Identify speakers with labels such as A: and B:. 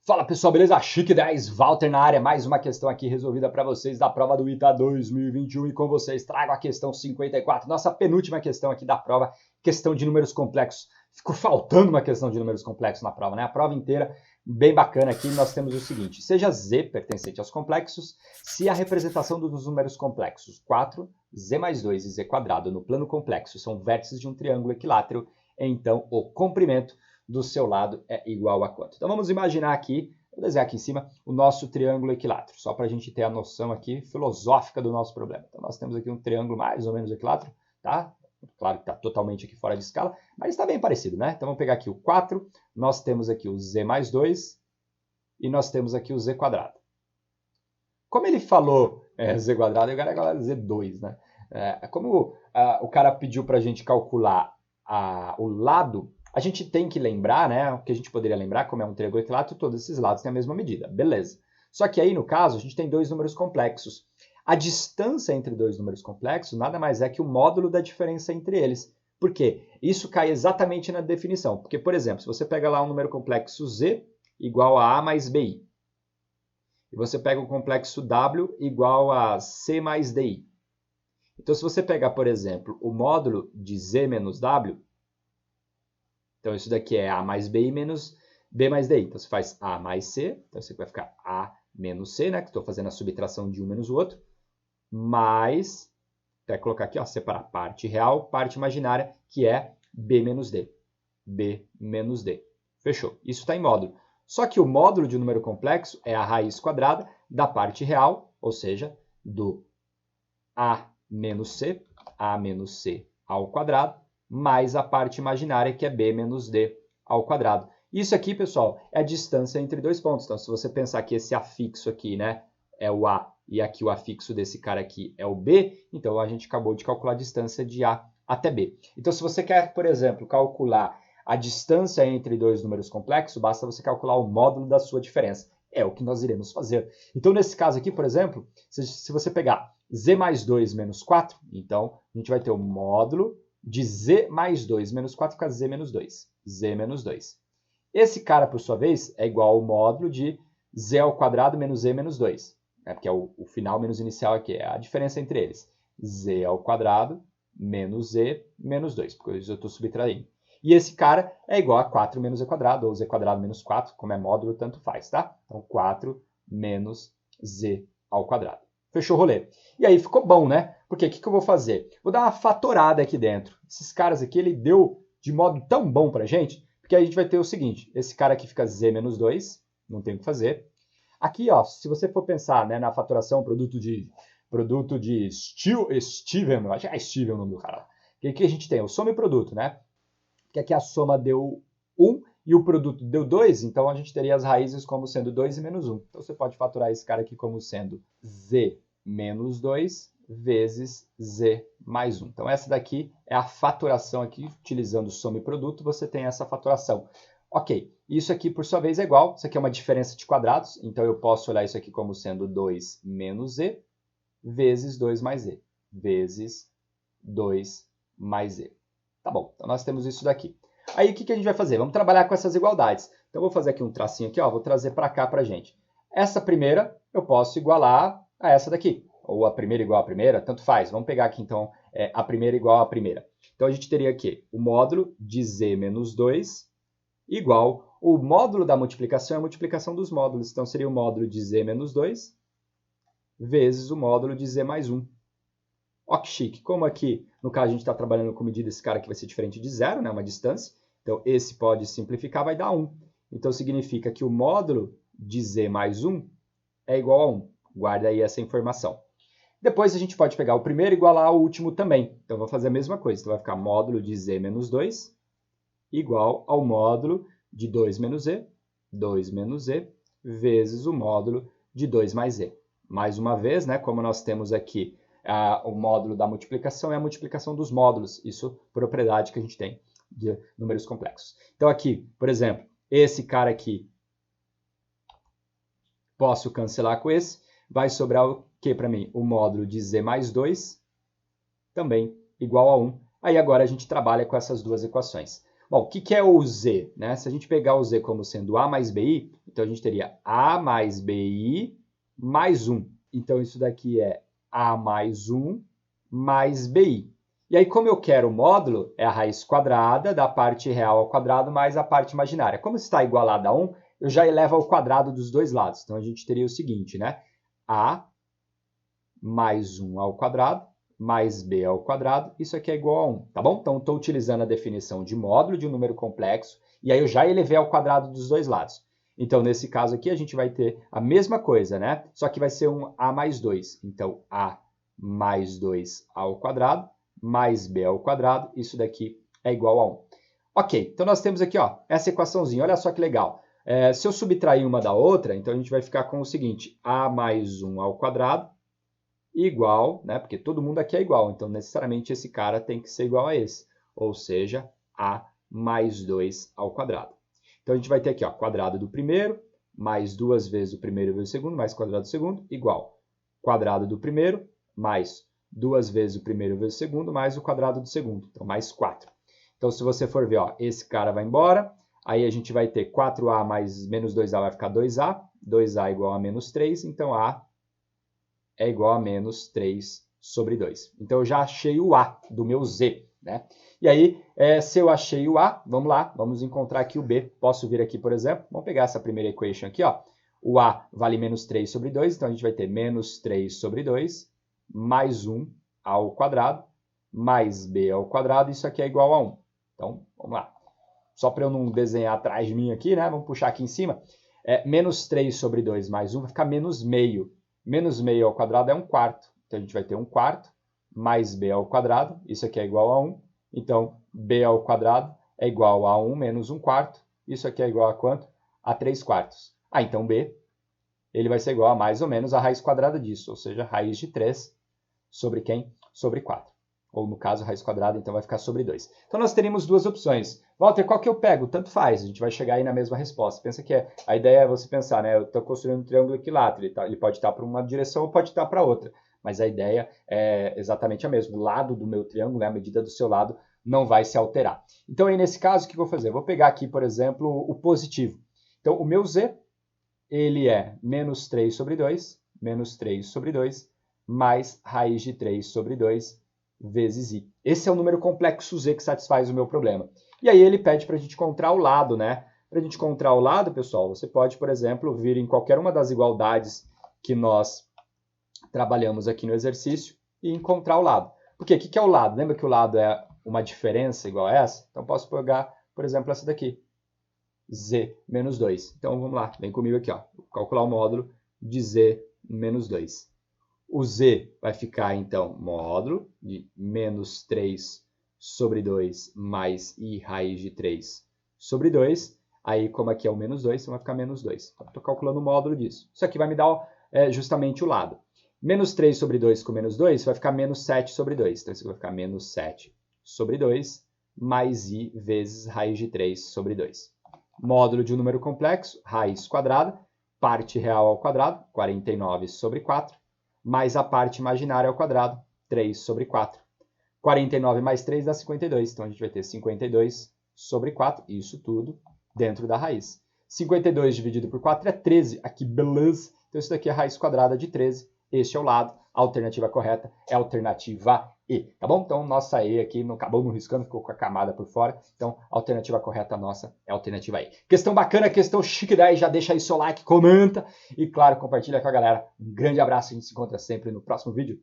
A: Fala pessoal, beleza? Chique 10, Walter na área, mais uma questão aqui resolvida para vocês da prova do ITA 2021 e com vocês trago a questão 54, nossa penúltima questão aqui da prova, questão de números complexos. Ficou faltando uma questão de números complexos na prova, né? A prova inteira, bem bacana aqui, nós temos o seguinte, seja Z pertencente aos complexos, se a representação dos números complexos 4, Z mais 2 e Z quadrado no plano complexo são vértices de um triângulo equilátero, então o comprimento do seu lado é igual a quanto? Então vamos imaginar aqui, vou desenhar aqui em cima, o nosso triângulo equilátero, só para a gente ter a noção aqui filosófica do nosso problema. Então nós temos aqui um triângulo mais ou menos equilátero, tá? Claro que está totalmente aqui fora de escala, mas está bem parecido, né? Então vamos pegar aqui o 4, nós temos aqui o Z mais 2 e nós temos aqui o Z quadrado. Como ele falou Z quadrado, eu quero agora Z2, né? Como o cara pediu para a gente calcular o lado, a gente tem que lembrar, né, o que a gente poderia lembrar, como é um triângulo equilátero, todos esses lados têm a mesma medida, beleza. Só que aí, no caso, a gente tem dois números complexos. A distância entre dois números complexos nada mais é que o módulo da diferença entre eles. Por quê? Isso cai exatamente na definição. Porque, por exemplo, se você pega lá um número complexo Z igual a mais BI, e você pega o complexo W igual a C mais DI. Então, se você pegar, por exemplo, o módulo de Z menos W, então, isso daqui é A mais BI menos B mais DI. Então, você faz A mais C. Então, isso aqui vai ficar A menos C, né? Que estou fazendo a subtração de um menos o outro. Mais, vai colocar aqui, ó, separar parte real, parte imaginária, que é B menos D. B menos D. Fechou. Isso está em módulo. Só que o módulo de um número complexo é a raiz quadrada da parte real, ou seja, do A menos C ao quadrado, mais a parte imaginária, que é B menos D ao quadrado. Isso aqui, pessoal, é a distância entre dois pontos. Então, se você pensar que esse afixo aqui, né, é o A, e aqui o afixo desse cara aqui é o B, então a gente acabou de calcular a distância de A até B. Então, se você quer, por exemplo, calcular a distância entre dois números complexos, basta você calcular o módulo da sua diferença. É o que nós iremos fazer. Então, nesse caso aqui, por exemplo, se você pegar Z mais 2 menos 4, então a gente vai ter o módulo de Z mais 2 menos 4 fica Z menos 2. Z menos 2. Esse cara, por sua vez, é igual ao módulo de Z ao quadrado menos Z menos 2. Porque é o final menos inicial aqui, é a diferença entre eles. Z ao quadrado menos Z menos 2, porque eu estou subtraindo. E esse cara é igual a 4 menos Z quadrado, ou Z quadrado menos 4, como é módulo, tanto faz, tá? Então, 4 menos Z ao quadrado. Fechou o rolê. E aí ficou bom, né? Porque o que eu vou fazer? Vou dar uma fatorada aqui dentro. Esses caras aqui, ele deu de modo tão bom pra gente, porque aí a gente vai ter o seguinte, esse cara aqui fica Z menos 2, não tem o que fazer. Aqui, ó, se você for pensar, né, na fatoração, produto de Steven, acho que é Steven o nome do cara. O que a gente tem? O soma e produto, né? Que aqui a soma deu 1 e o produto deu 2, então a gente teria as raízes como sendo 2 e menos 1. Então você pode fatorar esse cara aqui como sendo Z menos 2 vezes Z mais 1. Então essa daqui é a fatoração aqui, utilizando soma e produto, você tem essa fatoração. Ok, isso aqui por sua vez é igual, isso aqui é uma diferença de quadrados, então eu posso olhar isso aqui como sendo 2 menos Z vezes 2 mais Z, vezes 2 mais Z. Tá bom, então nós temos isso daqui. Aí o que a gente vai fazer? Vamos trabalhar com essas igualdades. Então eu vou fazer aqui um tracinho aqui, ó, vou trazer para cá para a gente. Essa primeira eu posso igualar a essa daqui, ou a primeira igual à primeira, tanto faz. Vamos pegar aqui então a primeira igual à primeira. Então a gente teria aqui o módulo de Z menos 2 igual, o módulo da multiplicação é a multiplicação dos módulos, então seria o módulo de Z menos 2 vezes o módulo de Z mais 1. Ó que chique, como aqui no caso a gente está trabalhando com medida, esse cara aqui vai ser diferente de zero, né, uma distância, então esse pode simplificar, vai dar 1. Então significa que o módulo de Z mais 1 é igual a 1. Guarda aí essa informação. Depois a gente pode pegar o primeiro e igualar ao último também. Então, vou fazer a mesma coisa. Então, vai ficar módulo de Z menos 2 igual ao módulo de 2 menos Z vezes o módulo de 2 mais Z. Mais uma vez, né, como nós temos aqui o módulo da multiplicação é a multiplicação dos módulos. Isso, propriedade que a gente tem de números complexos. Então, aqui, por exemplo, esse cara aqui, posso cancelar com esse. Vai sobrar o que para mim? O módulo de Z mais 2, também igual a 1. Aí agora a gente trabalha com essas duas equações. Bom, o que é o z? Né? Se a gente pegar o z como sendo a mais bi, então a gente teria a mais bi mais 1. Então isso daqui é a mais 1 mais bi. E aí, como eu quero o módulo, é a raiz quadrada da parte real ao quadrado mais a parte imaginária. Como está igualado a 1, eu já elevo ao quadrado dos dois lados. Então a gente teria o seguinte, né? A mais 1 ao quadrado mais b ao quadrado, isso aqui é igual a 1, tá bom? Então, estou utilizando a definição de módulo de um número complexo, e aí eu já elevei ao quadrado dos dois lados. Então, nesse caso aqui, a gente vai ter a mesma coisa, né? Só que vai ser um a mais 2. Então, a mais 2 ao quadrado, mais b ao quadrado, isso daqui é igual a 1. Ok, então nós temos aqui ó, essa equaçãozinha, olha só que legal. Se eu subtrair uma da outra, então a gente vai ficar com o seguinte, a mais 1 ao quadrado, igual, né? Porque todo mundo aqui é igual, então necessariamente esse cara tem que ser igual a esse, ou seja, a mais 2 ao quadrado. Então a gente vai ter aqui, ó, quadrado do primeiro, mais 2 vezes o primeiro vezes o segundo, mais quadrado do segundo, igual. Quadrado do primeiro, mais 2 vezes o primeiro vezes o segundo, mais o quadrado do segundo, então mais 4. Então se você for ver, ó, esse cara vai embora, aí a gente vai ter 4a mais menos 2a vai ficar 2a, 2a igual a menos 3, então a é igual a menos 3 sobre 2. Então, eu já achei o A do meu Z, né? E aí, se eu achei o A, vamos lá, vamos encontrar aqui o B. Posso vir aqui, por exemplo, vamos pegar essa primeira equation aqui, ó. O A vale menos 3 sobre 2, então a gente vai ter menos 3 sobre 2, mais 1 ao quadrado, mais B ao quadrado, isso aqui é igual a 1. Então, vamos lá. Só para eu não desenhar atrás de mim aqui, né? Vamos puxar aqui em cima. Menos 3 sobre 2 mais 1 vai ficar menos meio. Menos meio ao quadrado é 1/4. Então, a gente vai ter 1/4 mais b ao quadrado. Isso aqui é igual a 1. Então, b ao quadrado é igual a 1 menos 1/4. Isso aqui é igual a quanto? A 3/4. Então, b ele vai ser igual a mais ou menos a raiz quadrada disso. Ou seja, raiz de 3 sobre quem? Sobre 4. Ou, no caso, raiz quadrada, então vai ficar sobre 2. Então, nós teríamos duas opções. Walter, qual que eu pego? Tanto faz, a gente vai chegar aí na mesma resposta. Pensa que a ideia é você pensar, né? Eu estou construindo um triângulo equilátero, ele pode estar para uma direção ou pode estar para outra. Mas a ideia é exatamente a mesma. O lado do meu triângulo, né, a medida do seu lado, não vai se alterar. Então, aí nesse caso, o que eu vou fazer? Eu vou pegar aqui, por exemplo, o positivo. Então, o meu z, ele é menos 3 sobre 2, menos 3 sobre 2, mais raiz de 3 sobre 2, vezes i. Esse é o número complexo z que satisfaz o meu problema. E aí ele pede para a gente encontrar o lado, né? Para a gente encontrar o lado, pessoal, você pode, por exemplo, vir em qualquer uma das igualdades que nós trabalhamos aqui no exercício e encontrar o lado. Por quê? O que é o lado? Lembra que o lado é uma diferença igual a essa? Então posso pegar, por exemplo, essa daqui. Z menos 2. Então vamos lá, vem comigo aqui, ó. Vou calcular o módulo de z menos 2. O z vai ficar, então, módulo de menos 3 sobre 2 mais i raiz de 3 sobre 2. Aí, como aqui é o menos 2, então vai ficar menos 2. Estou calculando o módulo disso. Isso aqui vai me dar justamente o lado. Menos 3 sobre 2 com menos 2 vai ficar menos 7 sobre 2. Então, isso aqui vai ficar menos 7 sobre 2 mais i vezes raiz de 3 sobre 2. Módulo de um número complexo, raiz quadrada, parte real ao quadrado, 49 sobre 4. Mais a parte imaginária ao quadrado, 3 sobre 4. 49 mais 3 dá 52, então a gente vai ter 52 sobre 4, isso tudo dentro da raiz. 52 dividido por 4 é 13, aqui beleza, então isso daqui é a raiz quadrada de 13, este é o lado, a alternativa correta é a alternativa E, tá bom? Então nossa E aqui não acabou não riscando, ficou com a camada por fora, então a alternativa correta nossa é a alternativa E. Questão bacana, questão chique daí, já deixa aí seu like, comenta e claro, compartilha com a galera. Um grande abraço, a gente se encontra sempre no próximo vídeo.